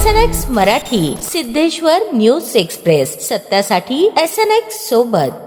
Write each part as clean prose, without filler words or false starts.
SNX Marathi, Siddheshwar news express, सत्यासाठी SNX सोबत.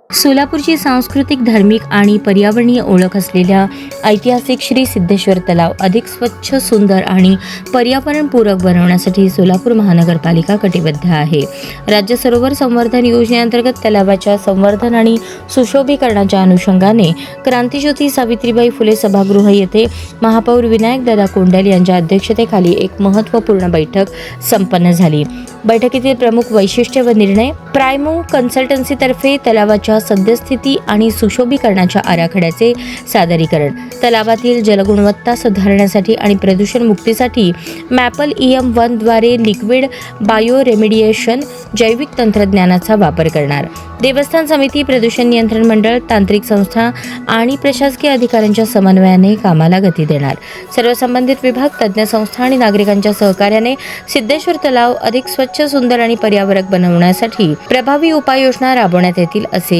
सोलापूरची सांस्कृतिक, धार्मिक आणि पर्यावरणीय ओळख असलेल्या ऐतिहासिक श्री सिद्धेश्वर तलाव अधिक स्वच्छ, सुंदर आणि पर्यावरणपूरक बनवण्यासाठी सोलापूर महानगरपालिका कटिबद्ध आहे. राज्य सरोवर संवर्धन योजनेअंतर्गत तलावाच्या संवर्धन आणि सुशोभीकरणाच्या अनुषंगाने क्रांतिज्योती सावित्रीबाई फुले सभागृह येथे महापौर विनायकदादा कोंडल यांच्या अध्यक्षतेखाली एक महत्त्वपूर्ण बैठक संपन्न झाली. बैठकीतील प्रमुख वैशिष्ट्य व निर्णय: प्रायमो कन्सल्टन्सीतर्फे तलावाच्या सद्यस्थिती आणि सुशोभीकरणाच्या आराखड्याचे सादरीकरण, तलावातील जलगुणवत्ता सुधारण्यासाठी आणि प्रदूषण मुक्तीसाठी मॅपल EM1 द्वारे लिक्विड बायो रेमिडिएशन जैविक तंत्रज्ञानाचा वापर करणार. देवस्थान समिती, प्रदूषण नियंत्रण मंडळ, तांत्रिक संस्था आणि प्रशासकीय अधिकाऱ्यांच्या समन्वयाने कामाला गती देणार. सर्व संबंधित विभाग, तज्ज्ञ संस्था आणि नागरिकांच्या सहकार्याने सिद्धेश्वर तलाव अधिक स्वच्छ, सुंदर आणि पर्यावरण बनवण्यासाठी प्रभावी उपाययोजना राबवण्यात येतील, असे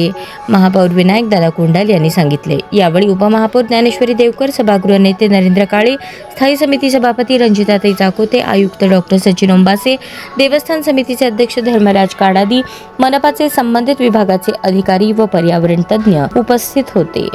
महापौर विनायकदादा कोंडल यांनी सांगितले. यावेळी उपमहापौर ज्ञानेश्वरी देवकर, सभागृह नेते नरेंद्र काळे, स्थायी समिती सभापती रंजिताताई चाकोते, आयुक्त डॉक्टर सचिन ओंबासे, देवस्थान समितीचे अध्यक्ष धर्मराज काडादी, मनपाचे संबंधित विभागाचे अधिकारी व पर्यावरण तज्ज्ञ उपस्थित होते.